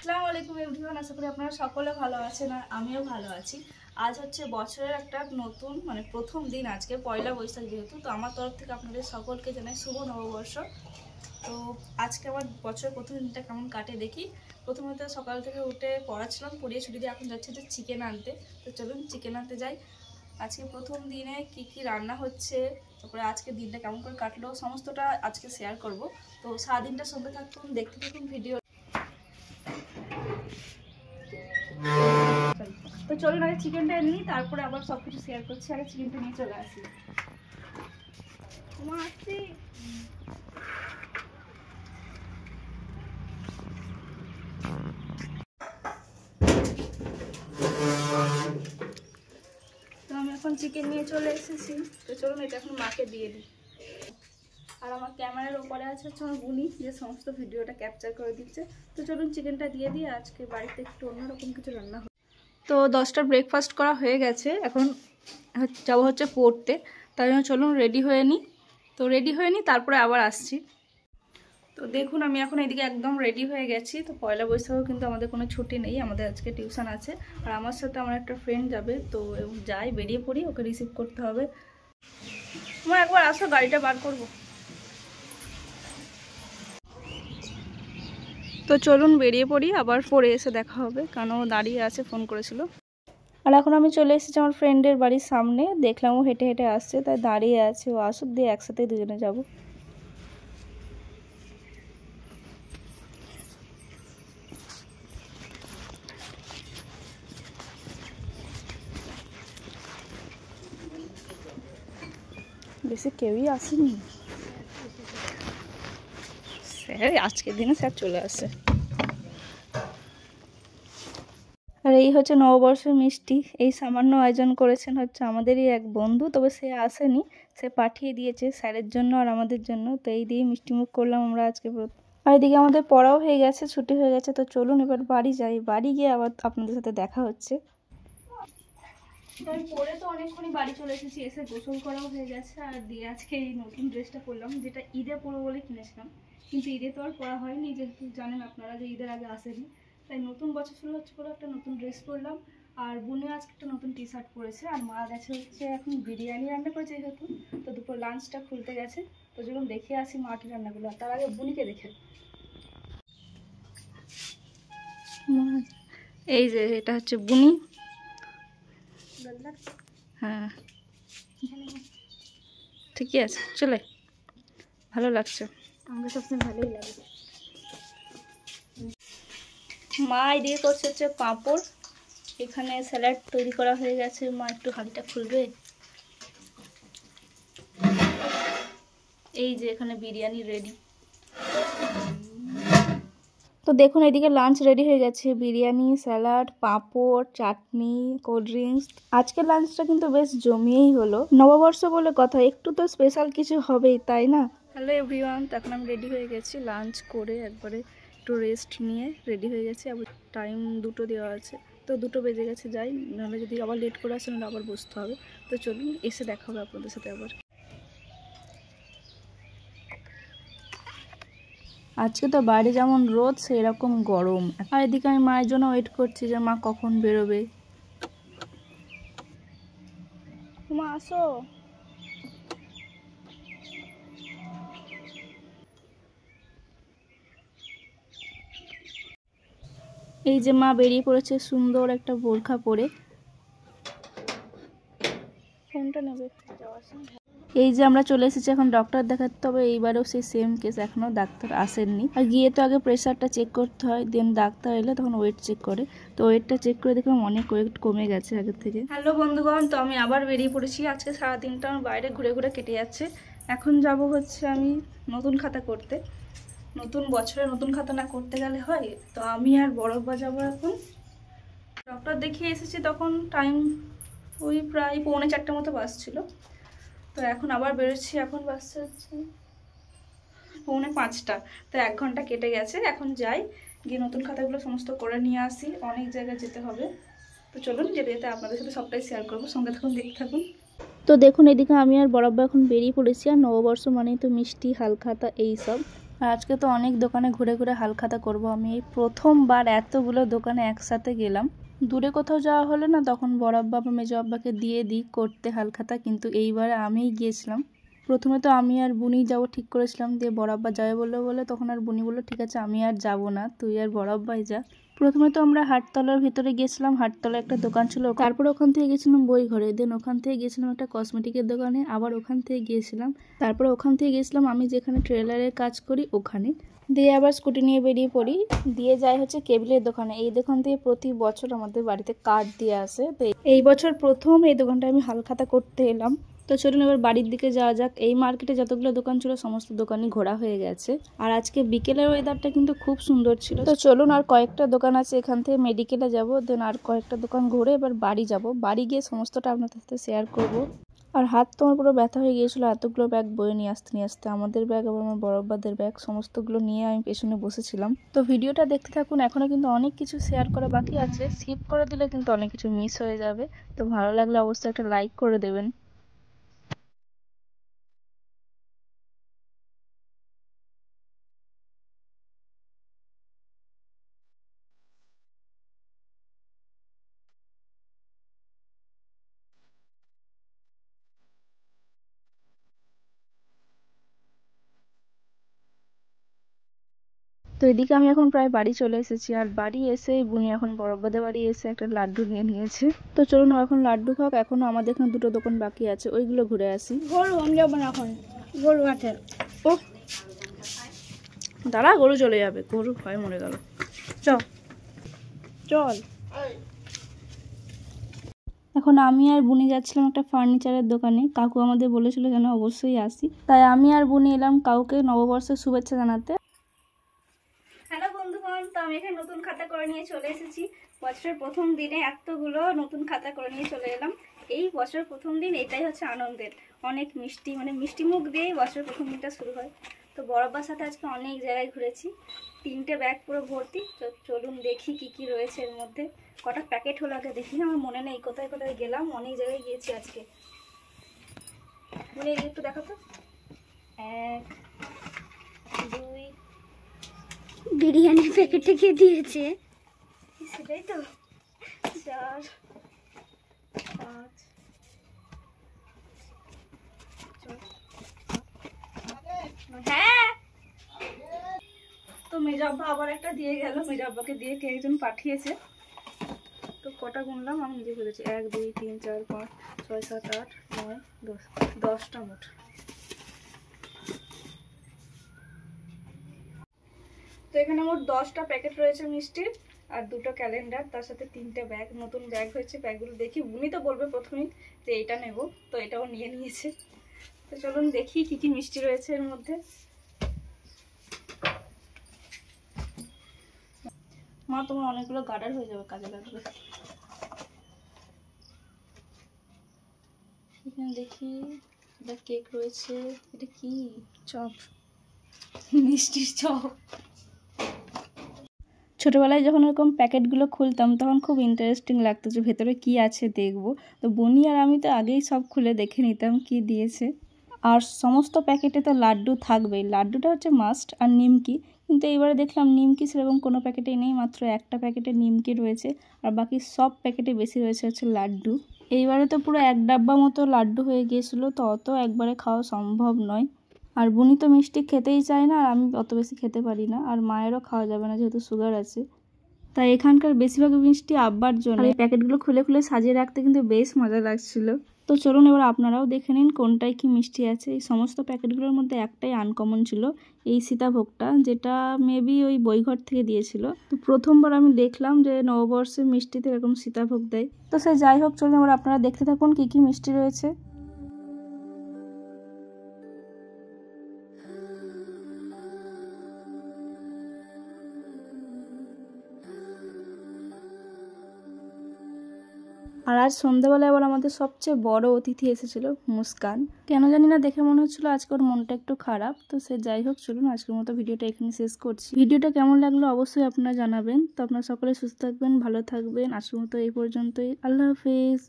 আসসালামু আলাইকুম এভরিওয়ান, আশা করি আপনারা সকলে ভালো আছেন আর আমিও ভালো আছি। আজ হচ্ছে বছরের একটা নতুন প্রথম দিন, আজকে পয়লা বৈশাখ যেহেতু, তো আমার তরফ থেকে আপনাদের সকলকে জানাই শুভ নববর্ষ। তো আজকে আমার বছরের প্রথম দিনটা কেমন কাটে দেখি। প্রথমত সকাল থেকে উঠে পড়াচ্ছিলাম, পড়িয়ে ছুটি দিয়ে এখন যাচ্ছে যে চিকেন আনতে। তো চলুন চিকেন আনতে যাই। আজকে প্রথম দিনে কি কি রান্না হচ্ছে, তারপরে আজকে দিনটা কেমন করে কাটলো সমস্তটা আজকে শেয়ার করব। তো সারাদিনটার সঙ্গে থাকুন, দেখতে থাকুন ভিডিও। তো চলুন আগে চিকেনটা নিই, তারপরে আবার সব কিছু শেয়ার করছি। আগে চিকেনটা নিয়ে চলে আসি। তো আমি এখন চিকেন নিয়ে চলে এসেছি। তো চলুন এটা এখন মাকে দিয়ে দিই। আর আমার ক্যামেরার ওপরে আছে হচ্ছে আমার বুনি, যে সমস্ত ভিডিওটা ক্যাপচার করে দিচ্ছে। তো চলুন চিকেনটা দিয়ে দিই। আজকে বাড়িতে একটু অন্যরকম কিছু রান্না হয়। তো 10টার ব্রেকফাস্ট করা হয়ে গেছে, এখন যাবো হচ্ছে পড়তে। তাই জন্য চলুন রেডি হয়ে নিই। তো রেডি হয়ে নিই, তারপরে আবার আসছি। তো দেখুন আমি এখন এদিকে একদম রেডি হয়ে গেছি। তো পয়লা বৈশাখও কিন্তু আমাদের কোনো ছুটি নেই, আমাদের আজকে টিউশন আছে। আর আমার সাথে আমার একটা ফ্রেন্ড যাবে, তো যাই বেরিয়ে পড়ি, ওকে রিসিভ করতে হবে। আমার একবার আসো, গাড়িটা বার করবো। তো চলুন বেরিয়ে পড়ি, আবার পরে এসে দেখা হবে, কারণ ও দাঁড়িয়ে আছে, ফোন করেছিল। আর এখন আমি চলে এসেছি আমার ফ্রেন্ডের বাড়ির সামনে। দেখলাম ও হেঁটে হেঁটে আসছে, তাই দাঁড়িয়ে আছে, ও আসুক দিয়ে একসাথে দুজনে যাব। বেশি কেউই আসেনি স্যার, আজকের দিনে স্যার চলে আসে। আর এই হচ্ছে নববর্ষের মিষ্টি। এই সামান্য আয়োজন করেছেন হচ্ছে আমাদেরই এক বন্ধু, তবে সে আসেনি, সে পাঠিয়ে দিয়েছে স্যারের জন্য আর আমাদের জন্য। তো এই দিয়ে মিষ্টিমুখ করলাম আমরা আজকে। আর এদিকে আমাদের পড়াও হয়ে গেছে, ছুটি হয়ে গেছে। তো চলুন এবার বাড়ি যাই, বাড়ি গিয়ে আবার আপনাদের সাথে দেখা হচ্ছে। আমি পরে তো অনেকক্ষণই বাড়ি চলে এসেছি, এসে গোসল করাও হয়ে গেছে। আর দিয়ে আজকে এই নতুন ড্রেসটা পরলাম, যেটা ঈদে পরবো বলে কিনেছিলাম, কিন্তু ঈদে তো আর পরা হয়নি, যেহেতু জানেন আপনারা যে ঈদের আগে আসেনি। তাই নতুন বছর শুরু হচ্ছে বলে একটা নতুন ড্রেস পরলাম। আর বোনে আজকে একটা নতুন টি শার্ট পরেছে। আর মা গেছে হচ্ছে এখন বিরিয়ানি রান্না করেছে যেহেতু, তো দুপুর লাঞ্চটা খুলতে গেছে। তো যখন দেখে আসি মাটি রান্নাগুলো, তার আগে বুনিকে দেখে। এই যে এটা হচ্ছে বুনি। হ্যাঁ ঠিকই আছে, চলে ভালো লাগছে, আমাকে সবসময় ভালোই লাগে। মা এদিকে করছে হচ্ছে পাঁপড়, এখানে স্যালাড তৈরি করা হয়ে গেছে। মা একটু হাঁড়িটা খুলবে। এই যে এখানে বিরিয়ানি রেডি। তো দেখুন এদিকে লাঞ্চ রেডি হয়ে গেছে, বিরিয়ানি, স্যালাড, পাঁপড়, চাটনি, কোল্ড ড্রিঙ্কস। আজকের লাঞ্চটা কিন্তু বেশ জমিয়েই হলো। নববর্ষ বলে কথা, একটু তো স্পেশাল কিছু হবেই, তাই না? হ্যালো এভরিওয়ান, তো এখন আমি রেডি হয়ে গেছি, লাঞ্চ করে একবারে একটু রেস্ট নিয়ে রেডি হয়ে গেছি। আবার টাইম 2টো দেওয়া আছে, তো 2টো বেজে গেছে, যাই, নাহলে যদি আবার লেট করে আসে নাহলে আবার বসতে হবে। তো চলুন এসে দেখা হবে আপনাদের সাথে আবার। আজকে তো বাইরে যেমন রোদ সেরকম গরম। আর এদিকে আমি মায়ের জন্য ওয়েট করছি যে মা কখন বেরোবে। মা আসো। এই যে মা বেরিয়ে পড়েছে সুন্দর একটা বোরখা পরে। ফোনটা নেবে। এই যে আমরা চলে এসেছি এখন ডক্টর দেখাতে, তবে এইবারেও সেই সেম কেস, এখনো ডাক্তার আসেননি। আর গিয়ে তো আগে প্রেশারটা চেক করতে হয়, দেন ডাক্তার এলে তখন ওয়েট চেক করে। তো ওয়েটটা চেক করে দেখলাম অনেক ওয়েট কমে গেছে আগের থেকে। হ্যালো বন্ধুগণ, তো আমি আবার বেরিয়ে পড়েছি। আজকে সারাদিনটা আমার বাইরে ঘুরে ঘুরে কেটে যাচ্ছে। এখন যাব হচ্ছে আমি নতুন খাতা করতে। নতুন বছরে নতুন খাতা না করতে গেলে হয়? তো আমি আর বড়ব্বা যাবো এখন। ডক্টর দেখিয়ে এসেছি, তখন টাইম ওই প্রায় 3:45 মতো বাজছিল। তো এখন আবার বেরোচ্ছি, এখন বাসছে হচ্ছে 4:45। তো 1 ঘন্টা কেটে গেছে। এখন যাই, গিয়ে নতুন খাতাগুলো সমস্ত করে নিয়ে আসি, অনেক জায়গায় যেতে হবে। তো চলুন যেতে যেতে আপনাদের সাথে সবটাই শেয়ার করবো, সঙ্গে থাকুন, দেখতে থাকুন। তো দেখুন এদিকে আমি আর বড়ব্বা এখন বেরিয়ে পড়েছি। আর নববর্ষ মানেই তো মিষ্টি, হালখাতা, এইসব। আর আজকে তো অনেক দোকানে ঘুরে ঘুরে হালখাতা করব আমি। এই প্রথমবার এতগুলো দোকানে একসাথে গেলাম। দূরে কোথাও যাওয়া হলে না তখন বড় আব্বা বা মেজো আব্বাকে দিয়ে দিই করতে হালখাতা, কিন্তু এইবারে আমিই গিয়েছিলাম। প্রথমে তো আমি আর বুনি যাবো ঠিক করেছিলাম, দিয়ে বড় আব্বা যাবে বলে তখন আর বুনি বললো ঠিক আছে আমি আর যাব না, তুই আর বড় আব্বাই যা। প্রথমে তো আমরা হাটতলার ভিতরে গেছিলাম, হাটতলায় একটা দোকান ছিল, তারপর ওখান থেকে গেছিলাম বই ঘরে, দেন ওখান থেকে গেছিলাম একটা কসমেটিকের দোকানে, আবার ওখান থেকে গিয়েছিলাম, তারপর ওখান থেকে গেছিলাম আমি যেখানে ট্রেলারের কাজ করি ওখানে, দিয়ে আবার স্কুটি নিয়ে বেরিয়ে পড়ি, দিয়ে যাই হচ্ছে কেবিলের দোকানে। এই দোকান থেকে প্রতি বছর আমাদের বাড়িতে কার্ড দিয়ে আসে, তো এই বছর প্রথম এই দোকানটা আমি হালখাতা করতে এলাম। তো চলুন এবার বাড়ির দিকে যাওয়া যাক। এই মার্কেটে যতগুলো দোকান ছিল সমস্ত দোকানই ঘোরা হয়ে গেছে, আর আজকে বিকেলের ওয়েদারটা কিন্তু খুব সুন্দর ছিল। তো চলুন, আর কয়েকটা দোকান আছে, এখান থেকে মেডিকেলে যাব, দেন আর কয়েকটা দোকান ঘুরে এবার বাড়ি যাব। বাড়ি গিয়ে সমস্তটা আপনাদের সাথে শেয়ার করব। আর হাত তো আমার পুরো ব্যথা হয়ে গিয়েছিল এতগুলো ব্যাগ বয়ে নিয়ে আসতে আমাদের ব্যাগ আবার আমার বড় আব্বাদের ব্যাগ সমস্তগুলো নিয়ে আমি পেছনে বসেছিলাম। তো ভিডিওটা দেখতে থাকুন, এখনো কিন্তু অনেক কিছু শেয়ার করা বাকি আছে, স্কিপ করে দিলে কিন্তু অনেক কিছু মিস হয়ে যাবে। তো ভালো লাগলে অবশ্যই একটা লাইক করে দেবেন। তো এদিকে আমি এখন প্রায় বাড়ি চলে এসেছি, আর বাড়ি এসে বুনি এখন বড়বাদের বাড়ি এসে একটা লাড্ডু নিয়ে নিয়েছে। তো চলুন এখন লাড্ডু খাক, এখনো আমাদের এখানে দুটো দোকান বাকি আছে, ওইগুলো ঘুরে আসি। গরু আমি যাবো না এখন, গরু আছে। ও দাঁড়া, গরু চলে যাবে, গরু ভয় মরে গেল। চল চল। এখন আমি আর বুনি যাচ্ছিলাম একটা ফার্নিচারের দোকানে, কাকু আমাদের বলেছিল যেন অবশ্যই আসি, তাই আমি আর বুনি এলাম কাউকে নববর্ষের শুভেচ্ছা জানাতে। হ্যালো বন্ধুগণ, তো আমি এখানে নতুন খাতা করে নিয়ে চলে এসেছি। বছরের প্রথম দিনে এতগুলো নতুন খাতা করে নিয়ে চলে এলাম। এই বছরের প্রথম দিন এটাই হচ্ছে আনন্দের, অনেক মিষ্টি মিষ্টি মুখ দিয়েই বছরের প্রথম দিনটা শুরু হয়। তো বড়ব্বার সাথে আজকে অনেক জায়গায় ঘুরেছি, 3টে ব্যাগ পুরো ভর্তি। তো চলুন দেখি কি কি রয়েছে এর মধ্যে। কটা প্যাকেট হলো আগে দেখি, আমার মনে নেই কোথায় কোথায় গেলাম, অনেক জায়গায় গিয়েছি আজকে। বলে একটু দেখো তো, 1 2 বিরিয়ানির প্যাকেট থেকে দিয়েছে, সেটাই তো, 4 5 হ্যাঁ। তো মেজাব্বা আবার একটা দিয়ে গেল, মেজাব্বাকে দিয়ে কে একজন পাঠিয়েছে। তো কটা গুনলাম আমি নিজে করেছি, 1 2 3 4 5 6 7 8 9 10, 10টা মোট। তো এখানে মোট 10টা প্যাকেট রয়েছে মিষ্টির, আর 2টো ক্যালেন্ডার, তার সাথে 3টে ব্যাগ, নতুন ব্যাগ হয়েছে। ব্যাগগুলো দেখি, উনি তো বলবে প্রথমেই যে এইটা নেব, তো এটাও নিয়ে নিয়েছে। তো চলুন দেখি কি কি মিষ্টি রয়েছে এর মধ্যে। মা তোমার অনেকগুলো গার্ডার হয়ে যাবে, কাজে লাগবে। এখানে দেখি এটা কেক রয়েছে, এটা কি চপ, মিষ্টির চপ। ছোটোবেলায় যখন এরকম প্যাকেটগুলো খুলতাম তখন খুব ইন্টারেস্টিং লাগতো যে ভেতরে কি আছে দেখবো। তো বনি আর আমি তো আগেই সব খুলে দেখে নিতাম কি দিয়েছে। আর সমস্ত প্যাকেটে তো লাড্ডু থাকবেই, লাড্ডুটা হচ্ছে মাস্ট, আর নিমকি। কিন্তু এইবারে দেখলাম নিমকি সেরকম কোনো প্যাকেটেই নেই, মাত্র একটা প্যাকেটে নিমকি রয়েছে, আর বাকি সব প্যাকেটে বেশি রয়েছে হচ্ছে লাড্ডু। এইবারে তো পুরো 1 ডাব্বা মতো লাড্ডু হয়ে গিয়েছিলো, তো অত একবারে খাওয়া সম্ভব নয়। আর বুনি তো মিষ্টি খেতেই চায় না, আর আমি অত বেশি খেতে পারি না, আর মায়েরও খাওয়া যাবে না যেহেতু সুগার আছে। তাই এখানকার বেশিরভাগ মিষ্টি আব্বার জন্য। এই প্যাকেটগুলো খুলে খুলে সাজিয়ে রাখতে কিন্তু বেশ মজা লাগছিল। তো চলুন এবার আপনারাও দেখে নিন কোনটায় কি মিষ্টি আছে। এই সমস্ত প্যাকেটগুলোর মধ্যে একটাই আনকমন ছিল, এই সীতাভোগটা, যেটা মেবি ওই বইঘর থেকে দিয়েছিল। তো প্রথমবার আমি দেখলাম যে নববর্ষের মিষ্টিতে এরকম সীতাভোগ দেয়। তো সে যাই হোক, চলুন এবার আপনারা দেখতে থাকুন কি কি মিষ্টি রয়েছে। আর আজ সন্ধ্যাবেলায় আবার আমাদের সবচেয়ে বড় অতিথি এসেছিল, মুস্কান। কেন জানি না দেখে মনে হচ্ছিল আজকে ওর মনটা একটু খারাপ। তো সে যাই হোক, চলুন আজকের মতো ভিডিওটা এখানে শেষ করছি। ভিডিওটা কেমন লাগলো অবশ্যই আপনারা জানাবেন। তো আপনারা সকলে সুস্থ থাকবেন, ভালো থাকবেন। আজকের মতো এই পর্যন্তই, আল্লাহ হাফিজ।